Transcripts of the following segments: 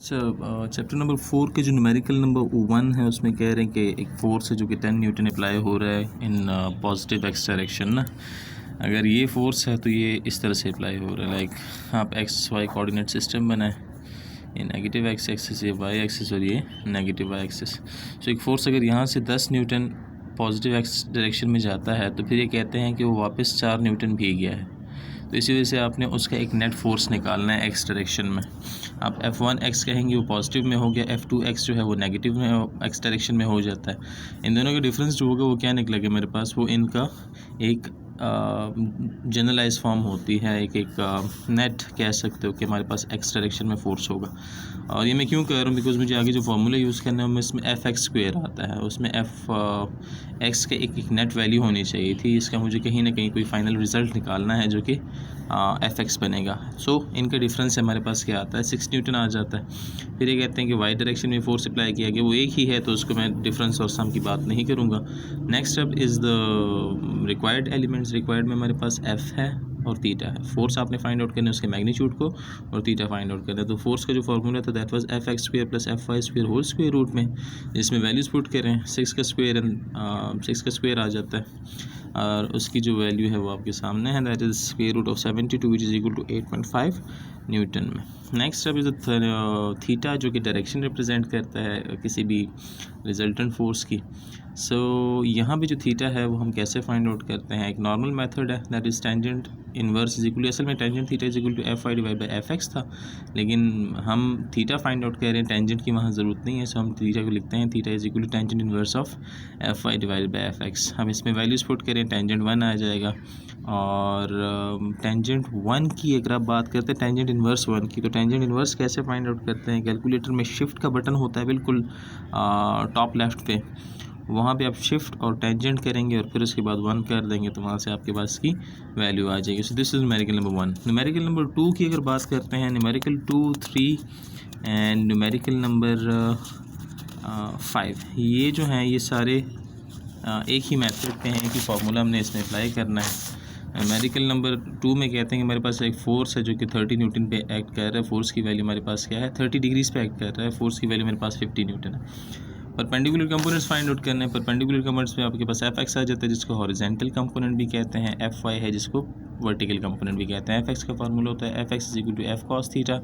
Chapter number 4 के जो numerical number 1 है उसमें कह रहे हैं कि एक फोर्स है जो कि 10 न्यूटन अप्लाई हो रहा है इन पॉजिटिव एक्स डायरेक्शन ना। अगर ये फोर्स है तो ये इस तरह से अप्लाई हो रहा है, लाइक आप एक्स वाई कोऑर्डिनेट सिस्टम बनाए, ये नेगेटिव एक्स एक्सिस, ये वाई एक्सिस और ये नेगेटिव वाई एक्सिस। सो एक फोर्स अगर यहाँ से 10 न्यूटन पॉजिटिव एक्स डायरेक्शन में जाता है तो फिर ये कहते हैं कि वो वापस 4 न्यूटन भी गया है। तो इसी वजह से आपने उसका एक नेट फोर्स निकालना है एक्स डायरेक्शन में। आप F1 एक्स कहेंगे वो पॉजिटिव में हो गया, F2 एक्स जो है वो नेगेटिव में एक्स डायरेक्शन में हो जाता है। इन दोनों का डिफरेंस जो होगा वो क्या निकलेगा मेरे पास, वो इनका एक जनरलाइज फॉर्म होती है, एक नेट कह सकते हो कि हमारे पास एक्स डायरेक्शन में फोर्स होगा। और ये मैं क्यों कर रहा हूँ, बिकॉज मुझे आगे जो फार्मूला यूज़ करना है उसमें एफ एक्स स्क्वेयर आता है, उसमें एफ एक्स के एक नेट वैल्यू होनी चाहिए थी। इसका मुझे कहीं ना कहीं कोई फाइनल रिज़ल्ट निकालना है जो कि एफ एक्स बनेगा। सो इनका डिफरेंस हमारे पास क्या आता है, 6 न्यूटन आ जाता है। फिर ये कहते हैं कि वाई डायरेक्शन में फोर्स अप्लाई किया गया, वो एक ही है तो उसको मैं डिफरेंस और सम की बात नहीं करूँगा। Next up is the required elements. Required में हमारे पास एफ है और थीटा है। फोर्स आपने फाइंड आउट करना है उसके मैग्नीट्यूड को, और थीटा फाइंड आउट करना है। तो फोर्स का जो फॉर्मूला था that was F X square plus F Y square whole square root में, जिसमें वैल्यूज़ पुट करें 6 का स्क्वायर एंड 6 का स्क्वायर आ जाता है, और उसकी जो वैल्यू है वो आपके सामने है, that is square root of 72 which is equal to 8.5 newton में। नेक्स्ट अब इज़ थीटा जो कि डायरेक्शन रिप्रेजेंट करता है किसी भी रिजल्टेंट फोर्स की। सो यहाँ पे जो थीटा है वो हम कैसे फाइंड आउट करते हैं, एक नॉर्मल मेथड है, that is tangent inverse is equal, असल में tangent theta is equal to F I divide by F X था, लेकिन हम थीटा फाइंड आउट कर रहे हैं, टेंजेंट की वहाँ ज़रूरत नहीं है। सो हम थीटा को लिखते हैं theta is equal to tangent inverse of F I divide by F X. हम इसमें वैल्यूज़ पुट करें, टेंजेंट 1 आ जाएगा, और टेंजेंट 1 की अगर आप बात करते हैं टेंजेंट इनवर्स 1 की, तो टेंजेंट इनवर्स कैसे फाइंड आउट करते हैं, कैलकुलेटर में शिफ्ट का बटन होता है बिल्कुल टॉप लेफ्ट पे, वहाँ पे आप शिफ्ट और टेंजेंट करेंगे और फिर उसके बाद 1 कर देंगे तो वहाँ से आपके पास की वैल्यू आ जाएगी। So this is numerical number 1। Numerical number 2 की अगर बात करते हैं, न्यूमेरिकल 2, 3 एंड न्यूमेरिकल नंबर 5, ये जो हैं ये सारे एक ही मेथड पे हैं कि फार्मूला हमने इसमें अप्लाई करना है। न्यूमेरिकल नंबर 2 में कहते हैं कि हमारे पास एक फोर्स है जो कि 30 न्यूटन पे एक्ट कर रहा है। फोर्स की वैल्यू हमारे पास क्या है, 30 डिग्रीज पे एक्ट कर रहा है। फोर्स की वैल्यू मेरे पास 50 न्यूटन है। परपेंडिकुलर कंपोनेंट्स फाइंड आउट करने हैं। परपेंडिकुलर कंपोनेंट्स में आपके पास एफ एक्स आ जाता है जिसको हॉरिजेंटल कंपोनेंट भी कहते हैं, एफ वाई है जिसको वर्टिकल कंपोनेंट भी कहते हैं। एफ एक्स का फार्मूला होता है F X is equal to F cos theta,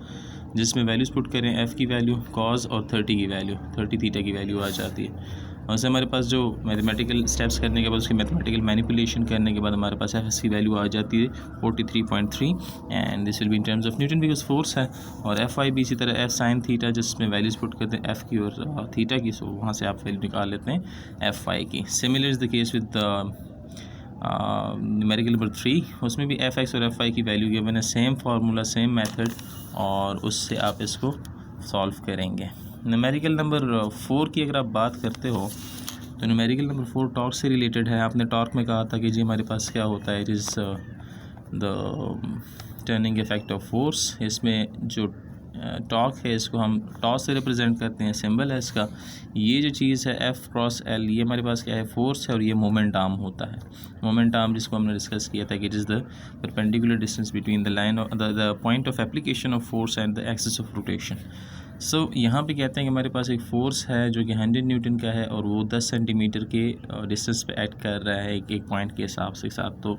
जिसमें वैल्यूज़ पुट करें, एफ की वैल्यू, कॉस और 30 की वैल्यू, 30 थीटा की वैल्यू आ जाती है। और से हमारे पास जो मैथमेटिकल स्टेप्स करने के बाद उसके मैथमेटिकल मैनिपुलेशन करने के बाद हमारे पास एफ एस की वैल्यू आ जाती है 43.3, and this will be in terms of Newton because force है। और एफ आई भी इसी तरह एफ साइन थीटा, जिसमें वैल्यूज़ पुट करते हैं एफ़ की और थीटा की, सो वहाँ से आप वैल्यू निकाल लेते हैं एफ आई की। Similar is the case with numerical number 3, उसमें भी एफ एक्स और एफ आई की वैल्यू गिवन है, सेम फार्मूला सेम मेथड, और उससे आप इसको सॉल्व करेंगे। न्यूमेरिकल नंबर 4 की अगर आप बात करते हो तो न्यूमेरिकल नंबर 4 टॉर्क से रिलेटेड है। आपने टॉर्क में कहा था कि जी हमारे पास क्या होता है, it is the turning effect of force. इसमें जो टॉर्क है इसको हम टॉस से रिप्रेजेंट करते हैं, सिंबल है इसका। ये जो चीज़ है एफ क्रॉस एल, ये हमारे पास क्या है, फोर्स है, और ये मोमेंट आर्म होता है। मोमेंट आर्म जिसको हमने डिस्कस किया था कि it is the perpendicular distance between the line of the point of application of force and the axis of rotation. So यहाँ पे कहते हैं कि हमारे पास एक फ़ोर्स है जो कि 100 न्यूटन का है, और वो 10 सेंटीमीटर के डिस्टेंस पे एक्ट कर रहा है एक पॉइंट के हिसाब से साथ। तो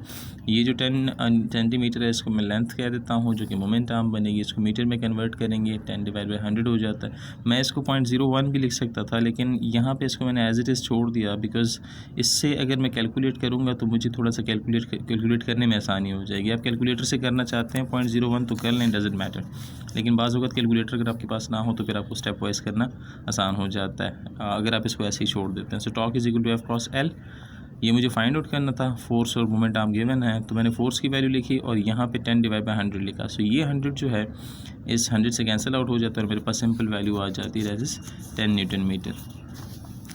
ये जो 10 सेंटीमीटर है इसको मैं लेंथ कह देता हूँ, जो कि मोमेंट आर्म बनेगी। इसको मीटर में कन्वर्ट करेंगे, 10 डिवाइड बाई 100 हो जाता है। मैं इसको 0.01 भी लिख सकता था, लेकिन यहाँ पे इसको मैंने एज इट इज़ छोड़ दिया, बिकॉज इससे अगर मैं कैलकुलेट करूँगा तो मुझे थोड़ा सा कैलकुलेट करने में आसानी हो जाएगी। आप कैलकुलेटर से करना चाहते हैं 0.01 तो कर लें, डजेंट मैटर, लेकिन बाज़ वक़्त कैलकुलेटर अगर आपके पास ना हो तो फिर आपको स्टेप वाइज करना आसान हो जाता है अगर आप इसको ऐसे ही छोड़ देते हैं। So torque is equal to F cross L, ये मुझे फाइंड आउट करना था। फोर्स और मोमेंट आर्म गिवन है, तो मैंने फोर्स की वैल्यू लिखी और यहाँ पे 10 डिवाइड बाई 100 लिखा। सो ये 100 जो है इस 100 से कैंसिल आउट हो जाता है और मेरे पास सिंपल वैल्यू आ जाती है, that is 10 newton metre.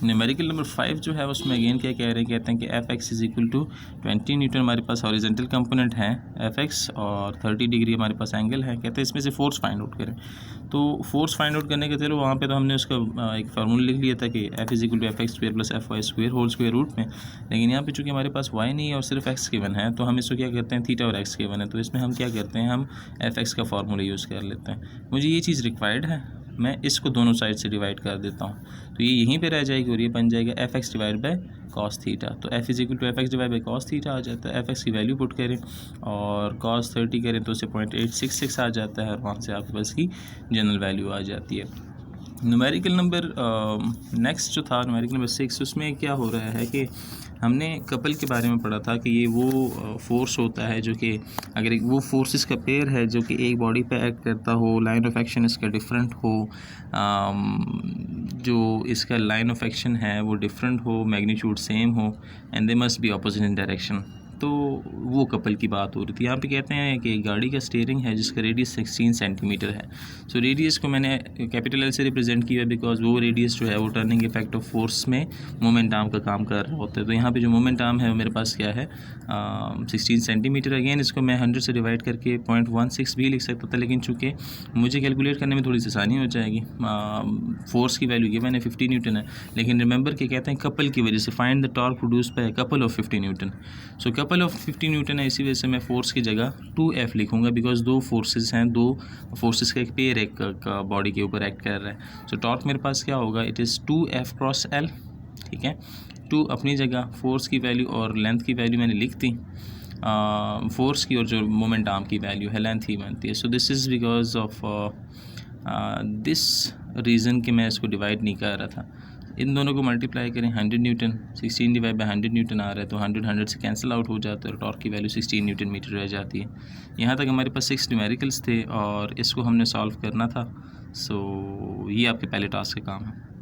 Numerical number 5 जो है उसमें अगेन क्या कह रहे हैं, कहते हैं कि F X is equal to 20 newton हमारे पास हॉरिजेंटल कंपोनेंट है एफ एक्स, और 30 डिग्री हमारे पास एंगल है। कहते हैं इसमें से फोर्स फाइंड आउट करें। तो फोर्स फाइंड आउट करने के चलो वहाँ पे तो हमने उसका एक फार्मूला लिख लिया था कि F is equal to F X square plus F Y square whole square root में, लेकिन यहाँ पे चूँकि हमारे पास वाई नहीं है और सिर्फ एक्स गिवन है, तो हम इसको क्या करते हैं, थीटा और एक्स गिवन है, तो इसमें हम क्या करते हैं, हम एफ एक्स का फार्मूला यूज़ कर लेते हैं। मुझे ये चीज़ रिक्वायर्ड है मैं इसको दोनों साइड से डिवाइड कर देता हूँ, तो ये यहीं पे रह जाएगी और ये बन जाएगा F X divide by cos theta. तो F is equal to F X divide by cos theta आ जाता है। एफ एक्स की वैल्यू पुट करें और कॉस 30 करें तो उसे 0.866 आ जाता है और वहाँ से आपके पास की जनरल वैल्यू आ जाती है। न्यूमेरिकल नंबर नेक्स्ट जो था न्यूमेरिकल नंबर 6, उसमें क्या हो रहा है कि हमने कपल के बारे में पढ़ा था कि ये वो फोर्स होता है जो कि अगर एक वो फोर्सेस का पेयर है जो कि एक बॉडी पे एक्ट करता हो, लाइन ऑफ एक्शन इसका डिफरेंट हो, जो इसका लाइन ऑफ एक्शन है वो डिफरेंट हो, मैग्नीट्यूड सेम हो and they must be opposite in direction, तो वो कपल की बात हो रही थी। यहाँ पे कहते हैं कि गाड़ी का स्टीयरिंग है जिसका रेडियस 16 सेंटीमीटर है। सो रेडियस को मैंने कैपिटल एल से रिप्रेजेंट किया है बिकॉज वो रेडियस जो है वो टर्निंग इफेक्ट ऑफ फोर्स में मोमेंट आर्म का काम कर रहा होता है। तो यहाँ पे जो मोमेंट आर्म है वो मेरे पास क्या है 16 सेंटीमीटर। अगेन इसको मैं 100 से डिवाइड करके 0.16 भी लिख सकता था, लेकिन चूँकि मुझे कैलकुलेट करने में थोड़ी सी आसानी हो जाएगी। फोर्स की वैल्यू ये मैंने 50 न्यूटन है, लेकिन रिमेंबर कि कहते हैं कपल की वजह से find the torque produce by couple of 50 Newton. So couple of 50 Newton है, इसी वजह से मैं फोर्स की जगह 2F लिखूंगा बिकॉज दो फोर्सेस हैं, दो फोर्सेस का एक पेयर एक बॉडी के ऊपर एक्ट कर रहा है। सो टॉर्क मेरे पास क्या होगा, it is 2F cross L। ठीक है, 2 अपनी जगह, फोर्स की वैल्यू और लेंथ की वैल्यू मैंने लिख दी, फोर्स की और जो मोमेंट आर्म की वैल्यू है लेंथ ही बनती है। So this is because of this reason कि मैं इसको डिवाइड नहीं कर रहा था। इन दोनों को मल्टीप्लाई करें, 100 न्यूटन 16 डिवाइड बाई 100 न्यूटन आ रहा है, तो 100 से कैंसिल आउट हो जाता है और टॉर्क की वैल्यू 16 न्यूटन मीटर रह जाती है। यहाँ तक हमारे पास 6 न्यूमेरिकल्स थे और इसको हमने सॉल्व करना था। सो ये आपके पहले टास्क का काम है।